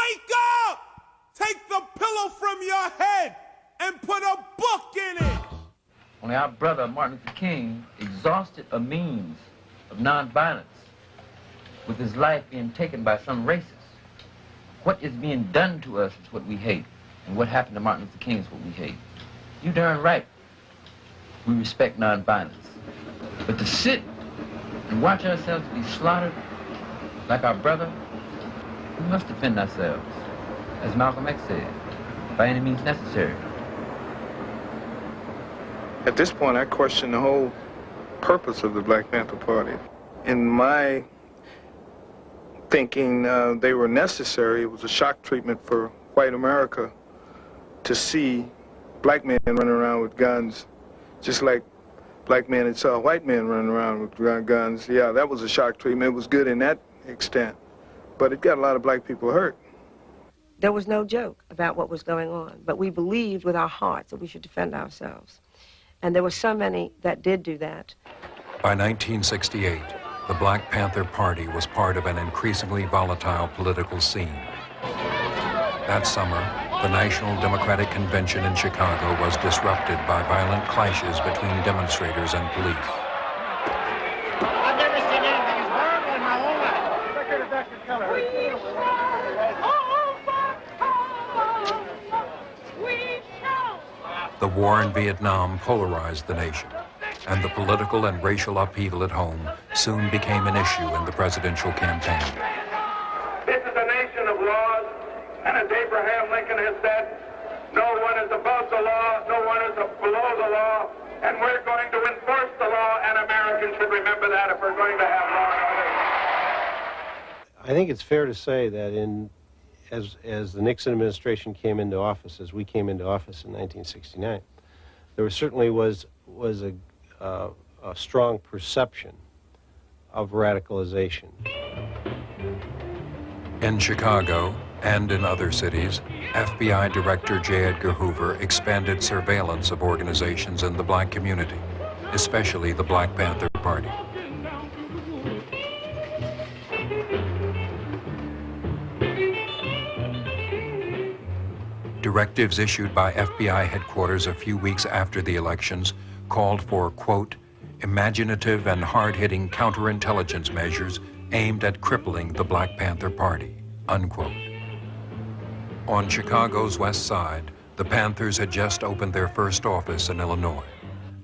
Wake up! Take the pillow from your head and put a book in it! Only our brother Martin Luther King exhausted a means of nonviolence with his life being taken by some racists. What is being done to us is what we hate, and what happened to Martin Luther King is what we hate. You darn right. We respect nonviolence. But to sit and watch ourselves be slaughtered like our brother, we must defend ourselves, as Malcolm X said, by any means necessary. At this point, I question the whole purpose of the Black Panther Party. In my thinking, they were necessary. It was a shock treatment for white America to see black men running around with guns, just like black men had saw white men running around with guns. Yeah, that was a shock treatment. It was good in that extent, but it got a lot of black people hurt. There was no joke about what was going on, but we believed with our hearts that we should defend ourselves. And there were so many that did do that. By 1968, the Black Panther Party was part of an increasingly volatile political scene. That summer, the National Democratic Convention in Chicago was disrupted by violent clashes between demonstrators and police. I've never seen anything as horrible in my whole life. Look at Dr. Keller. The war in Vietnam polarized the nation, and the political and racial upheaval at home soon became an issue in the presidential campaign. This is a nation of laws, and as Abraham Lincoln has said, no one is above the law, no one is below the law, and we're going to enforce the law, and Americans should remember that if we're going to have law and order. I think it's fair to say that as the Nixon administration came into office, as we came into office in 1969, there certainly was a strong perception of radicalization. In Chicago and in other cities, FBI Director J. Edgar Hoover expanded surveillance of organizations in the black community, especially the Black Panther Party. Directives issued by FBI headquarters a few weeks after the elections called for, quote, imaginative and hard-hitting counterintelligence measures aimed at crippling the Black Panther Party, unquote. On Chicago's west side, the Panthers had just opened their first office in Illinois.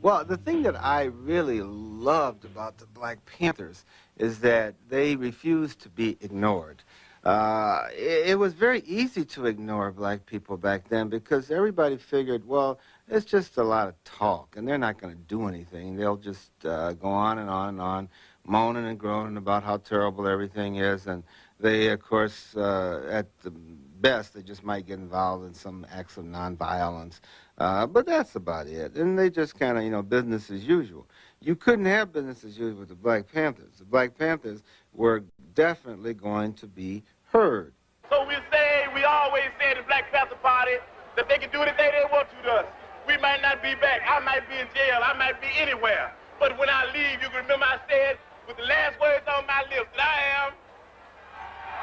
Well, the thing that I really loved about the Black Panthers is that they refused to be ignored. It was very easy to ignore black people back then because everybody figured, well, it's just a lot of talk, and they're not going to do anything. They'll just go on and on and on, moaning and groaning about how terrible everything is, and they, of course, at the best, they just might get involved in some acts of nonviolence, but that's about it. And they just kind of, business as usual. You couldn't have business as usual with the Black Panthers. The Black Panthers were definitely going to be heard. So we always say the Black Panther Party that they can do anything they want to us. We might not be back. I might be in jail. I might be anywhere. But when I leave, you can remember I said with the last words on my lips that I am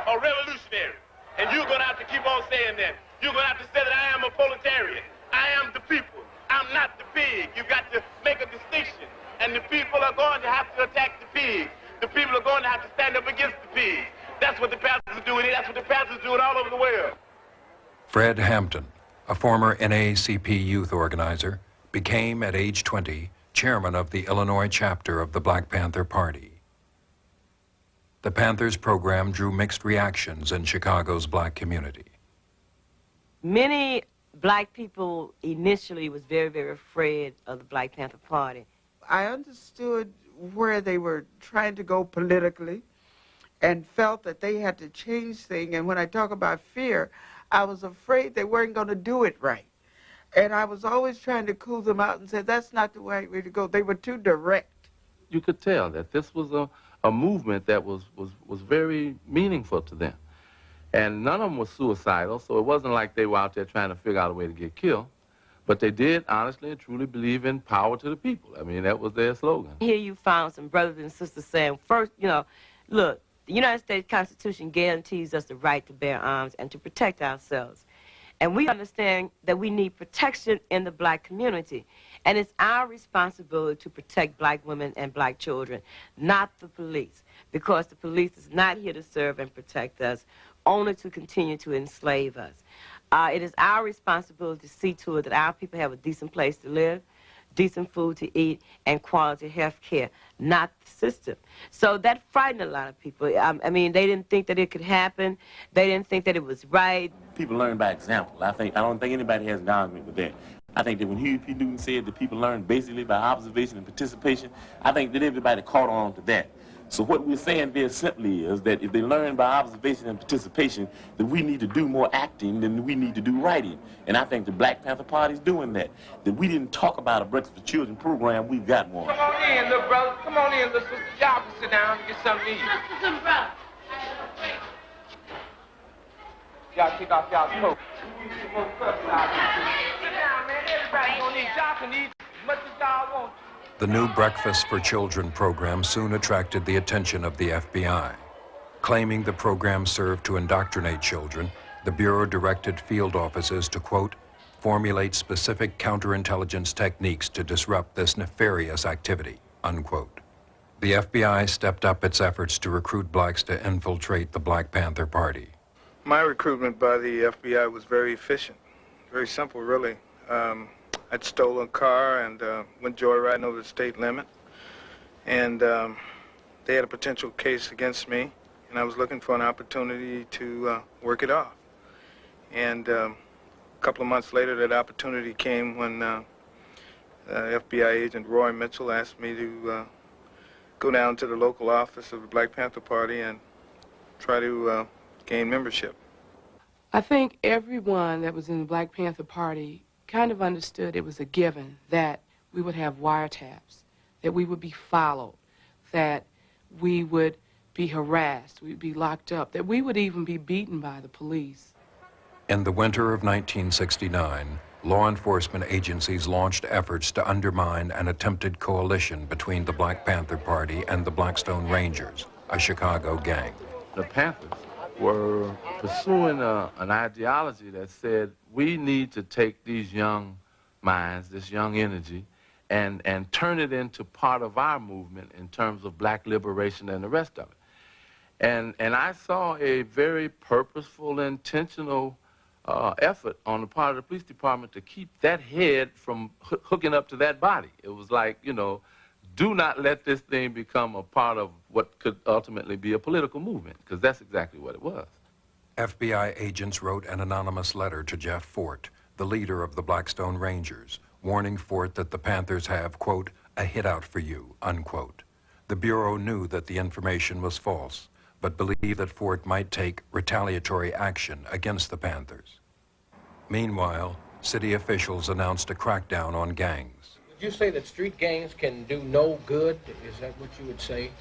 a revolutionary. And you're going to have to keep on saying that. You're going to have to say that I am a proletarian. I am the people. I'm not the pig. You've got to make a distinction. And the people are going to have to attack the pigs. The people are going to have to stand up against the pigs. That's what the Panthers are doing. That's what the Panthers are doing all over the world. Fred Hampton, a former NAACP youth organizer, became, at age 20, chairman of the Illinois chapter of the Black Panther Party. The Panthers program drew mixed reactions in Chicago's black community. Many black people initially was very, very afraid of the Black Panther Party. I understood where they were trying to go politically and felt that they had to change things. And when I talk about fear, I was afraid they weren't going to do it right. And I was always trying to cool them out and say, that's not the right way to go. They were too direct. You could tell that this was a movement that was very meaningful to them. And none of them was suicidal, so it wasn't like they were out there trying to figure out a way to get killed. But they did honestly and truly believe in power to the people. I mean, that was their slogan. Here you found some brothers and sisters saying, first, look, The United States Constitution guarantees us the right to bear arms and to protect ourselves. And we understand that we need protection in the black community. And it's our responsibility to protect black women and black children, not the police, because the police is not here to serve and protect us, only to continue to enslave us. It is our responsibility to see to it that our people have a decent place to live, decent food to eat, and quality health care, not the system. So that frightened a lot of people. I mean, they didn't think that it could happen. They didn't think that it was right. People learn by example. I don't think anybody has an argument with that. I think that when Huey P. Newton said that people learn basically by observation and participation, I think that everybody caught on to that. So what we're saying very simply is that if they learn by observation and participation, that we need to do more acting than we need to do writing. And I think the Black Panther Party is doing that. That we didn't talk about a Breakfast for Children program, we've got one. Come on in, little brother. Come on in, little sister. Y'all can sit down and get something to eat. Sisters and brothers. Y'all take off y'all's coat. Sit down, man. Everybody gonna eat. Y'all can eat as much as y'all want. The new Breakfast for Children program soon attracted the attention of the FBI. Claiming the program served to indoctrinate children, the Bureau directed field officers to, quote, formulate specific counterintelligence techniques to disrupt this nefarious activity, unquote. The FBI stepped up its efforts to recruit blacks to infiltrate the Black Panther Party. My recruitment by the FBI was very efficient, very simple, really. I'd stolen a car and went joyriding over the state limit. And they had a potential case against me, and I was looking for an opportunity to work it off. And a couple of months later, that opportunity came when FBI agent Roy Mitchell asked me to go down to the local office of the Black Panther Party and try to gain membership. I think everyone that was in the Black Panther Party kind of understood it was a given that we would have wiretaps, that we would be followed, that we would be harassed, we'd be locked up, that we would even be beaten by the police. In the winter of 1969, law enforcement agencies launched efforts to undermine an attempted coalition between the Black Panther Party and the Blackstone Rangers, a Chicago gang. The Panthers were pursuing an ideology that said we need to take these young minds, this young energy, and turn it into part of our movement in terms of black liberation and the rest of it. And I saw a very purposeful, intentional effort on the part of the police department to keep that head from hooking up to that body. It was like, you know, do not let this thing become a part of what could ultimately be a political movement, because that's exactly what it was. FBI agents wrote an anonymous letter to Jeff Fort, the leader of the Blackstone Rangers, warning Fort that the Panthers have, quote, a hit out for you, unquote. The Bureau knew that the information was false, but believed that Fort might take retaliatory action against the Panthers. Meanwhile, city officials announced a crackdown on gangs. Would you say that street gangs can do no good? Is that what you would say?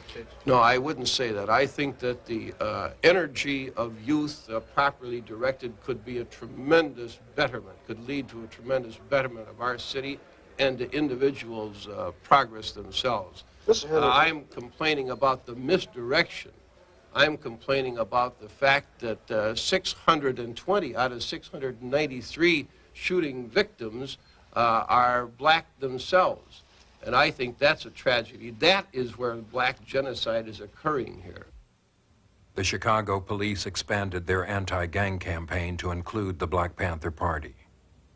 No, I wouldn't say that. I think that the energy of youth properly directed could be a tremendous betterment, could lead to a tremendous betterment of our city and to individuals' progress themselves. I'm complaining about the misdirection. I'm complaining about the fact that 620 out of 693 shooting victims are black themselves. And I think that's a tragedy. That is where black genocide is occurring here. The Chicago police expanded their anti-gang campaign to include the Black Panther Party.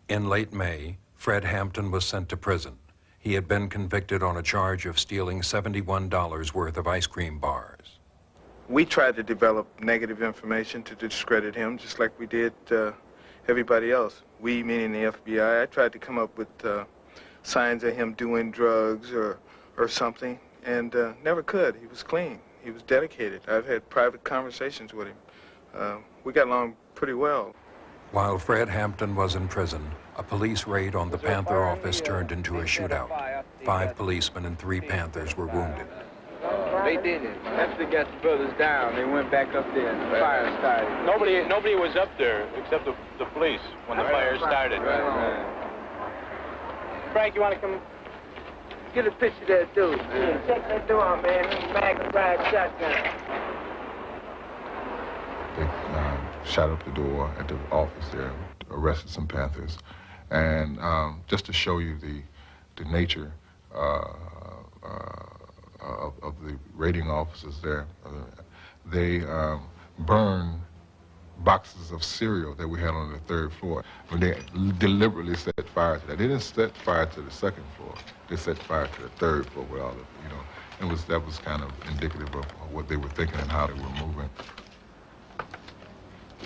In late May, Fred Hampton was sent to prison. He had been convicted on a charge of stealing $71 worth of ice cream bars. We tried to develop negative information to discredit him, just like we did everybody else. We, meaning the FBI, I tried to come up with signs of him doing drugs or something, and never could. He was clean. He was dedicated. I've had private conversations with him. We got along pretty well. While Fred Hampton was in prison, a police raid on the Panther office turned into a shootout. 5 policemen and 3 Panthers were wounded. They did it. After they got the brothers down, they went back up there and the fire started. Nobody was up there except the police when the fire started. Right. Frank, you want to come? Get a picture of that dude. Yeah, check that door out, man. Mag and ride shotgun. They shot up the door at the office there, arrested some Panthers. And just to show you the nature of the raiding officers there, they burned boxes of cereal that we had on the 3rd floor. I mean, they deliberately set fire to that. They didn't set fire to the 2nd floor. They set fire to the 3rd floor with all the, that was kind of indicative of what they were thinking and how they were moving.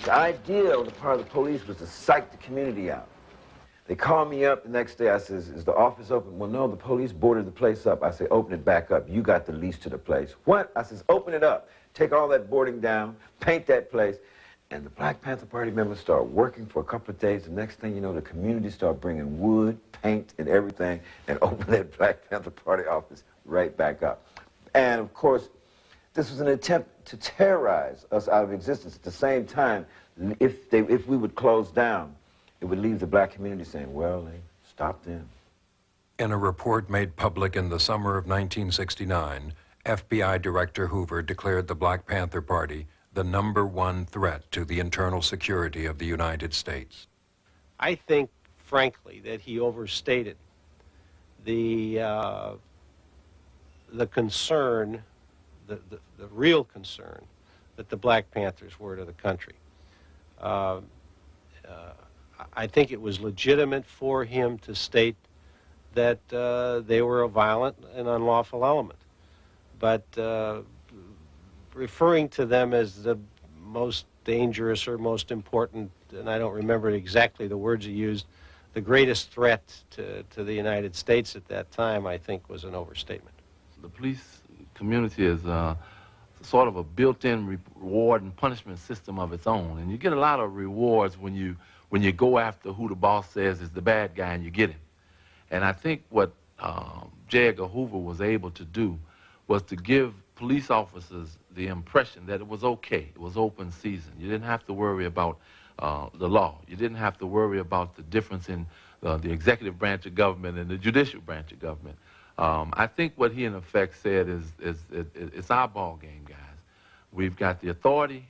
The idea on the part of the police was to psych the community out. They called me up the next day. I says, is the office open? Well, no, the police boarded the place up. I say, open it back up. You got the lease to the place. What? I says, open it up. Take all that boarding down, paint that place. And the Black Panther Party members start working for a couple of days. The next thing you know, the community start bringing wood, paint, and everything, and open that Black Panther Party office right back up. And of course, this was an attempt to terrorize us out of existence. At the same time, if we would close down, it would leave the black community saying, well, they stopped them. In a report made public in the summer of 1969, FBI Director Hoover declared the Black Panther Party the #1 threat to the internal security of the United States. I think, frankly, that he overstated the concern, the real concern that the Black Panthers were to the country. I think it was legitimate for him to state that they were a violent and unlawful element. But referring to them as the most dangerous or most important, and I don't remember exactly the words he used, the greatest threat to the United States at that time, I think was an overstatement. The police community is sort of a built-in reward and punishment system of its own, and you get a lot of rewards when you go after who the boss says is the bad guy and you get him. And I think what J. Edgar Hoover was able to do was to give police officers the impression that it was okay, it was open season. You didn't have to worry about the law. You didn't have to worry about the difference in the executive branch of government and the judicial branch of government. I think what he in effect said is it's our ball game, guys. We've got the authority,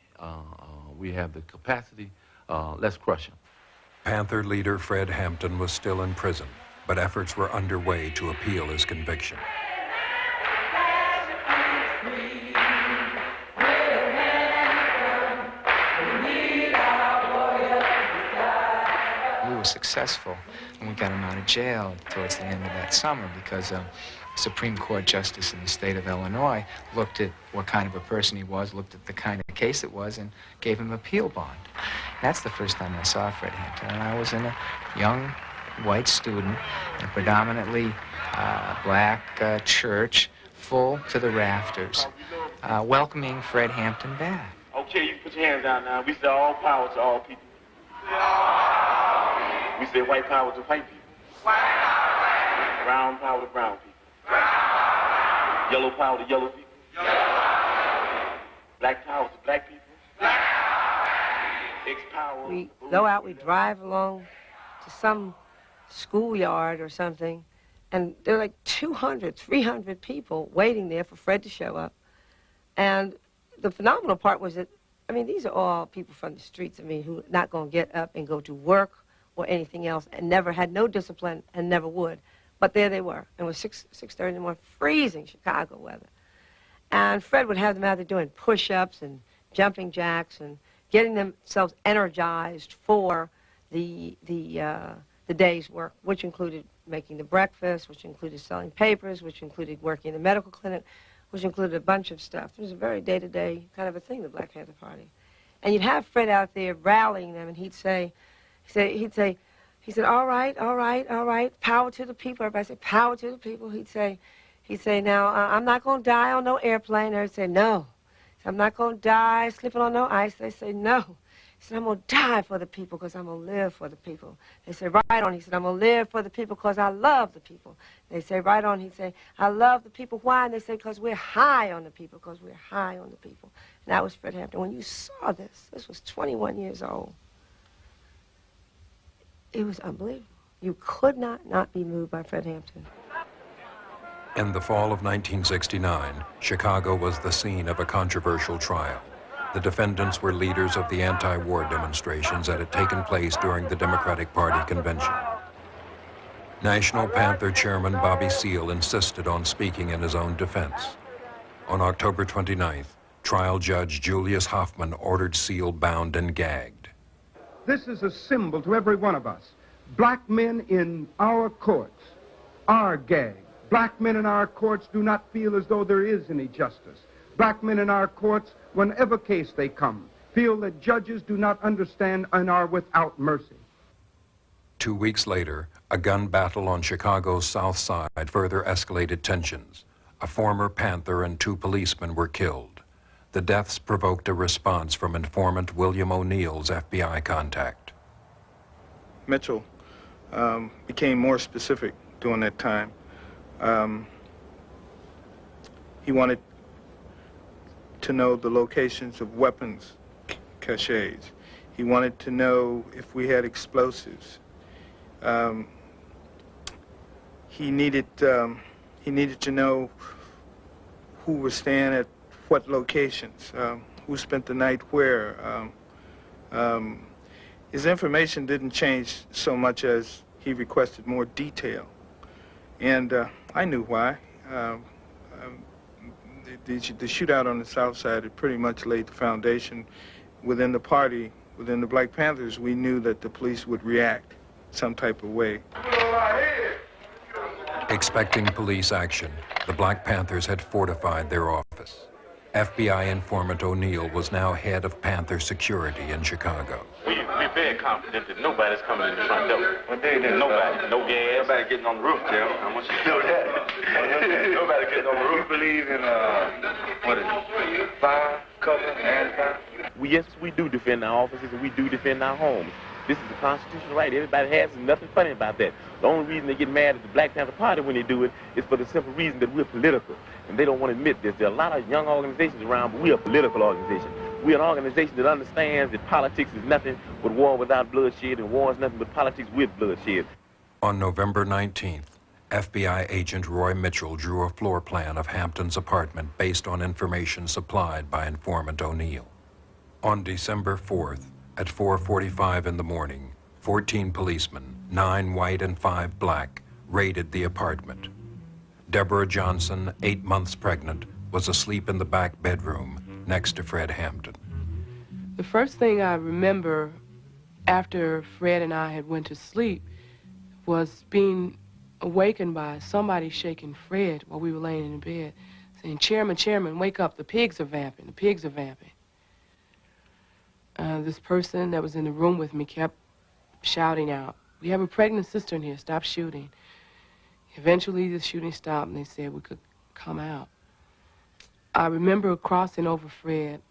we have the capacity, let's crush them. Panther leader Fred Hampton was still in prison, but efforts were underway to appeal his conviction. We were successful when we got him out of jail towards the end of that summer because a Supreme Court justice in the state of Illinois looked at what kind of a person he was, looked at the kind of case it was, and gave him appeal bond. That's the first time I saw Fred Hampton, and I was in a young white student in a predominantly black church, full to the rafters, welcoming Fred Hampton back. Okay, you put your hands down now. We say all power to all people. We say white power to white people. Brown power to brown people. Yellow power to yellow people. Black power to black people. X power. We go out, we drive along to some schoolyard or something, and there are like 200, 300 people waiting there for Fred to show up. And the phenomenal part was that, I mean, these are all people from the streets, I mean, who are not going to get up and go to work or anything else, and never had no discipline and never would. But there they were. It was 6:30 in the morning, freezing Chicago weather. And Fred would have them out there doing push-ups and jumping jacks and getting themselves energized for the day's work, which included making the breakfast, which included selling papers, which included working in the medical clinic, which included a bunch of stuff. It was a very day-to-day kind of a thing, the Black Panther Party. And you'd have Fred out there rallying them, and he'd say, all right, all right, all right, power to the people. Everybody say, power to the people. He'd say, now, I'm not going to die on no airplane. They'd say, no. I'm not going to die slipping on no ice. They say, no. He said, I'm going to die for the people because I'm going to live for the people. They say, right on. He said, I'm going to live for the people because I love the people. They say, right on. He'd say, I love the people. Why? And they say, because we're high on the people, because we're high on the people. And that was Fred Hampton. When you saw this was 21 years old. It was unbelievable. You could not be moved by Fred Hampton. In the fall of 1969, Chicago was the scene of a controversial trial. The defendants were leaders of the anti-war demonstrations that had taken place during the Democratic Party convention. National Panther Chairman Bobby Seale insisted on speaking in his own defense. On October 29th, trial judge Julius Hoffman ordered Seale bound and gagged. This is a symbol to every one of us. Black men in our courts are gagged. Black men in our courts do not feel as though there is any justice. Black men in our courts, whenever case they come, feel that judges do not understand and are without mercy. 2 weeks later, a gun battle on Chicago's South Side further escalated tensions. A former Panther and 2 policemen were killed. The deaths provoked a response from informant William O'Neill's FBI contact. Mitchell became more specific during that time. He wanted to know the locations of weapons caches. He wanted to know if we had explosives. He needed to know who was staying at what locations, who spent the night where. His information didn't change so much as he requested more detail. And I knew why. The shootout on the South Side had pretty much laid the foundation within the party, within the Black Panthers. We knew that the police would react some type of way. Expecting police action, the Black Panthers had fortified their office. FBI informant O'Neill was now head of Panther security in Chicago. We're very confident that nobody's coming in the front door. Nobody. No gas. Nobody getting on the roof, Jim. I want you to know that. Nobody getting on the roof. We believe in, what is it? Fire, cover, and fire. Yes, we do defend our offices and we do defend our homes. This is a constitutional right. Everybody has it. Nothing funny about that. The only reason they get mad at the Black Panther Party when they do it is for the simple reason that we're political. And they don't want to admit this. There are a lot of young organizations around, but we're a political organization. We're an organization that understands that politics is nothing but war without bloodshed, and war is nothing but politics with bloodshed. On November 19th, FBI agent Roy Mitchell drew a floor plan of Hampton's apartment based on information supplied by informant O'Neill. On December 4th, at 4:45 in the morning, 14 policemen, 9 white and 5 black, raided the apartment. Deborah Johnson, 8 months pregnant, was asleep in the back bedroom next to Fred Hampton. The first thing I remember after Fred and I had went to sleep was being awakened by somebody shaking Fred while we were laying in the bed, saying, "Chairman, Chairman, wake up, the pigs are vamping, the pigs are vamping." This person that was in the room with me kept shouting out, "We have a pregnant sister in here, stop shooting." Eventually the shooting stopped and they said we could come out. I remember crossing over Fred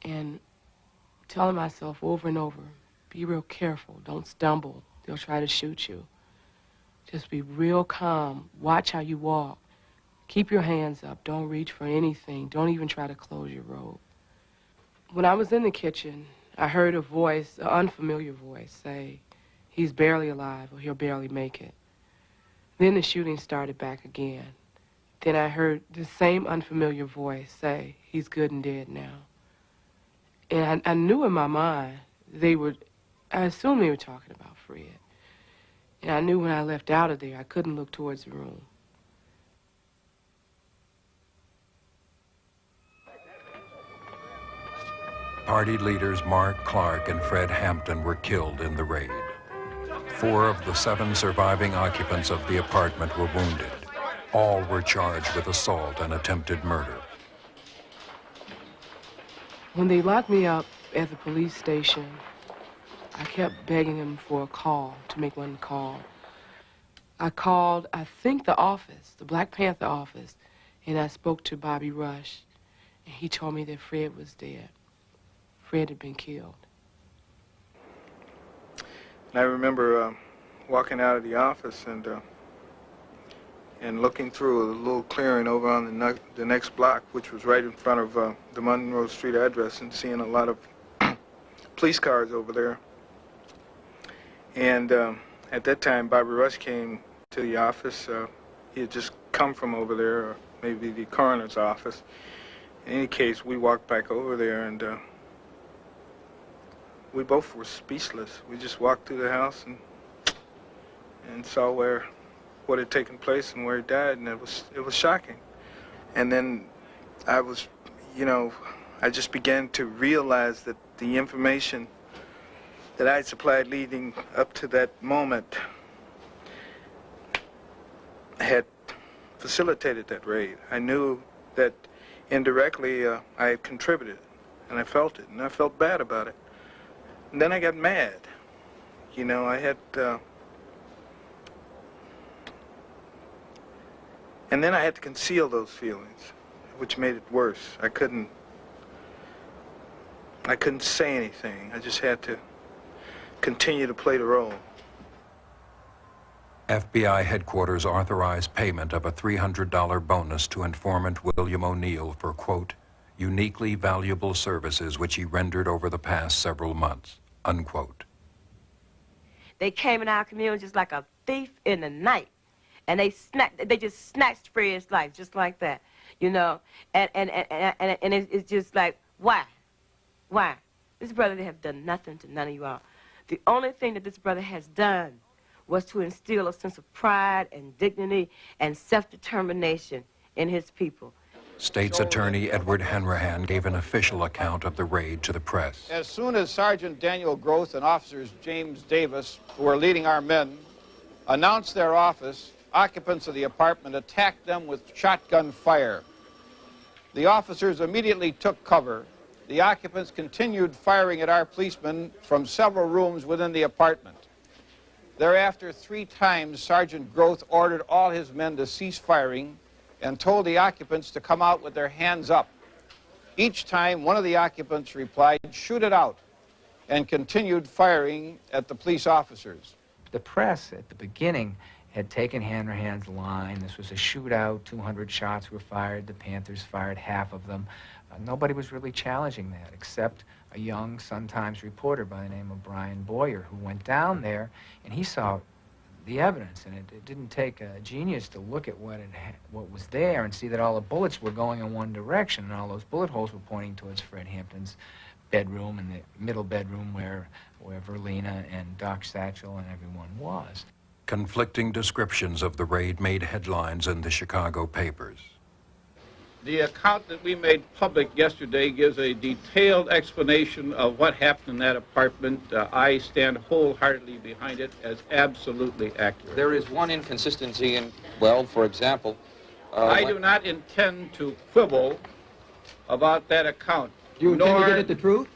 and telling myself over and over, be real careful, don't stumble, they'll try to shoot you. Just be real calm, watch how you walk, keep your hands up, don't reach for anything, don't even try to close your robe. When I was in the kitchen, I heard a voice, an unfamiliar voice, say, "He's barely alive or he'll barely make it." Then the shooting started back again. Then I heard the same unfamiliar voice say, "He's good and dead now." And I knew in my mind I assumed they were talking about Fred. And I knew when I left out of there, I couldn't look towards the room. Party leaders Mark Clark and Fred Hampton were killed in the raid. 4 of the 7 surviving occupants of the apartment were wounded. All were charged with assault and attempted murder. When they locked me up at the police station, I kept begging them for a call, to make one call. I called, I think, the office, the Black Panther office, and I spoke to Bobby Rush, and he told me that Fred was dead. Fred had been killed. And I remember walking out of the office and looking through a little clearing over on the next block, which was right in front of the Monroe Street address, and seeing a lot of police cars over there. And at that time, Bobby Rush came to the office. He had just come from over there, or maybe the coroner's office. in any case, we walked back over there, and we both were speechless. We just walked through the house and saw what had taken place and where he died, and it was shocking. And then I was, I just began to realize that the information that I had supplied leading up to that moment had facilitated that raid. I knew that indirectly I had contributed, and I felt it, and I felt bad about it. And then I got mad. I had, and then I had to conceal those feelings, which made it worse. I couldn't say anything. I just had to continue to play the role. FBI headquarters authorized payment of a $300 bonus to informant William O'Neill for, quote, uniquely valuable services which he rendered over the past several months, unquote. They came in our community just like a thief in the night, and they just snatched Fred's life just like that, and it's just like, why? This brother have done nothing to none of you all. The only thing that this brother has done was to instill a sense of pride and dignity and self-determination in his people. State's Attorney Edward Hanrahan gave an official account of the raid to the press. As soon as Sergeant Daniel Groth and officers James Davis, who were leading our men, announced their office, occupants of the apartment attacked them with shotgun fire. The officers immediately took cover. The occupants continued firing at our policemen from several rooms within the apartment. Thereafter, 3 times, Sergeant Groth ordered all his men to cease firing and told the occupants to come out with their hands up. Each time, one of the occupants replied, "Shoot it out," and continued firing at the police officers. The press at the beginning had taken Hanrahan's line. This was a shootout. 200 shots were fired. The Panthers fired half of them. Nobody was really challenging that except a young Sun-Times reporter by the name of Brian Boyer, who went down there and he saw the evidence, and it didn't take a genius to look at what was there and see that all the bullets were going in one direction, and all those bullet holes were pointing towards Fred Hampton's bedroom and the middle bedroom where Verlina and Doc Satchel and everyone was. Conflicting descriptions of the raid made headlines in the Chicago papers. The account that we made public yesterday gives a detailed explanation of what happened in that apartment. I stand wholeheartedly behind it as absolutely accurate. There is one inconsistency in, well, for example... I do not intend to quibble about that account. Do you intend to get at the truth?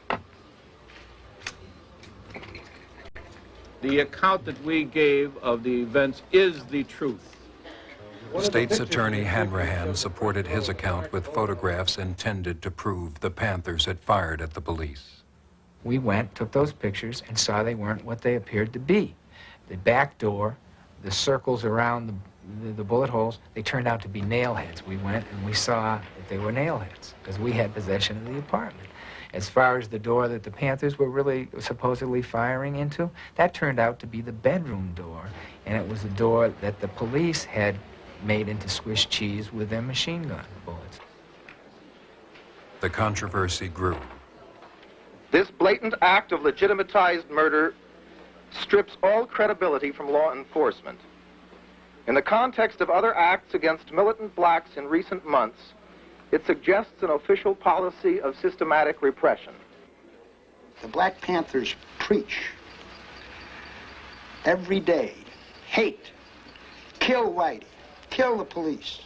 The account that we gave of the events is the truth. State's Attorney Hanrahan supported his account with photographs intended to prove the Panthers had fired at the police. We went, took those pictures, and saw they weren't what they appeared to be. The back door, the circles around the bullet holes, they turned out to be nail heads. We went and we saw that they were nail heads because we had possession of the apartment. As far as the door that the Panthers were really supposedly firing into, that turned out to be the bedroom door, and it was the door that the police had made into Swiss cheese with their machine gun bullets. The controversy grew. This blatant act of legitimatized murder strips all credibility from law enforcement. In the context of other acts against militant blacks in recent months, it suggests an official policy of systematic repression. The Black Panthers preach every day, hate, kill Whitey, kill the police,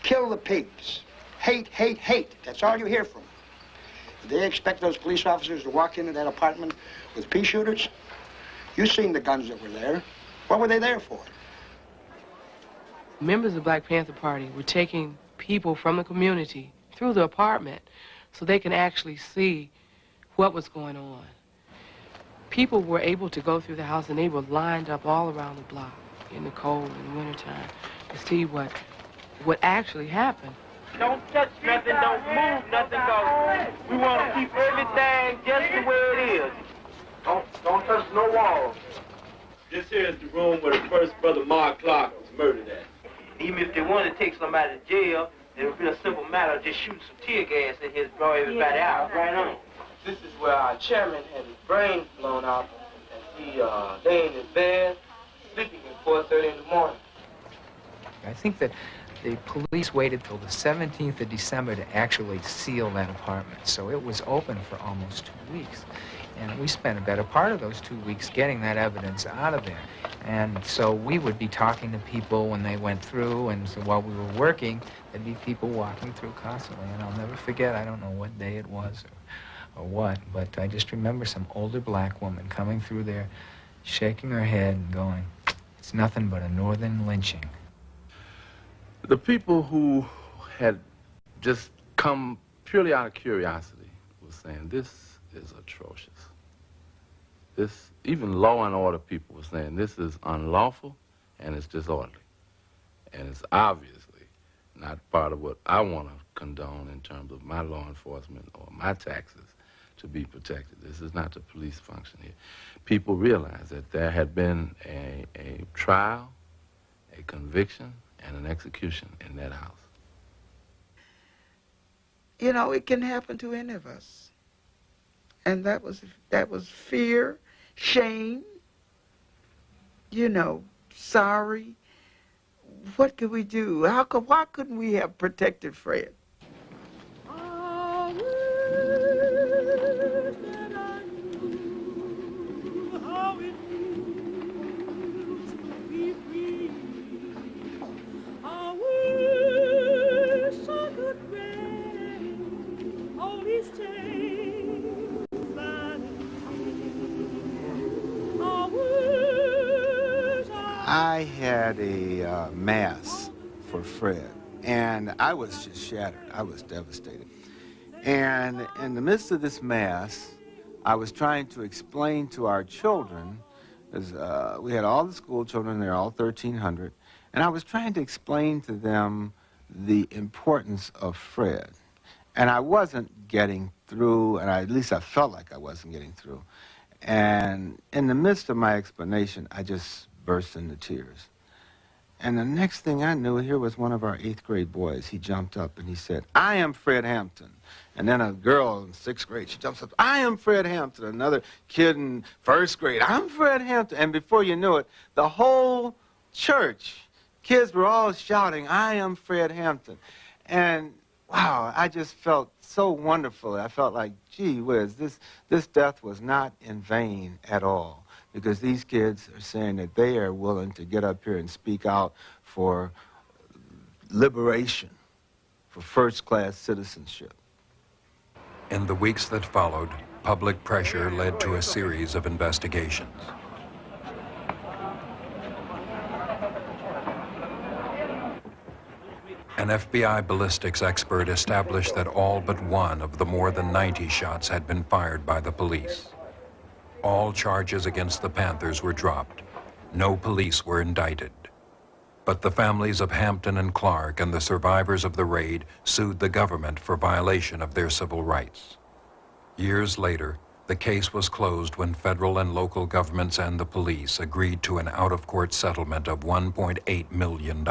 kill the pigs, hate, hate, hate. That's all you hear from them. They expect those police officers to walk into that apartment with pea shooters? You've seen the guns that were there. What were they there for? Members of the Black Panther Party were taking people from the community through the apartment so they can actually see what was going on. People were able to go through the house, and they were lined up all around the block in the cold in the wintertime to see what actually happened. Don't touch nothing, don't move nothing, cause we want to keep everything just the way it is. Don't touch no walls. This here is the room where the first brother Mark Clark was murdered at. Even if they want to take somebody to jail, It would be a simple matter of just shooting some tear gas in here to draw everybody out. Right on. This is where our chairman had his brains blown out, and he lay in his bed, sleeping at 4:30 in the morning. I think that the police waited till the 17th of December to actually seal that apartment. So it was open for almost 2 weeks. And we spent a better part of those 2 weeks getting that evidence out of there. And so we would be talking to people when they went through, and so while we were working, there'd be people walking through constantly. And I'll never forget, I don't know what day it was or what, but I just remember some older black woman coming through there, shaking her head and going, "It's nothing but a northern lynching." The people who had just come purely out of curiosity were saying, this is atrocious. This, even law and order people were saying, this is unlawful and it's disorderly. And it's obviously not part of what I want to condone in terms of my law enforcement or my taxes to be protected. This is not the police function here. People realized that there had been a trial, a conviction, and an execution in that house. You know, it can happen to any of us. And that was fear, shame, you know, sorry. What could we do? Why couldn't we have protected Fred? I had a mass for Fred, and I was just shattered. I was devastated. And in the midst of this mass, I was trying to explain to our children, as we had all the school children there, all 1,300, and I was trying to explain to them the importance of Fred. And I wasn't getting through, and at least I felt like I wasn't getting through. And in the midst of my explanation, I just burst into tears. And the next thing I knew, here was one of our 8th grade boys. He jumped up and he said, "I am Fred Hampton." And then a girl in 6th grade, she jumps up, "I am Fred Hampton." Another kid in 1st grade, "I'm Fred Hampton." And before you knew it, the whole church, kids were all shouting, "I am Fred Hampton." And wow, I just felt so wonderful. I felt like, gee whiz, this death was not in vain at all. Because these kids are saying that they are willing to get up here and speak out for liberation, for first-class citizenship. In the weeks that followed, public pressure led to a series of investigations. An FBI ballistics expert established that all but one of the more than 90 shots had been fired by the police. All charges against the Panthers were dropped. No police were indicted. But the families of Hampton and Clark and the survivors of the raid sued the government for violation of their civil rights. Years later, the case was closed when federal and local governments and the police agreed to an out-of-court settlement of $1.8 million.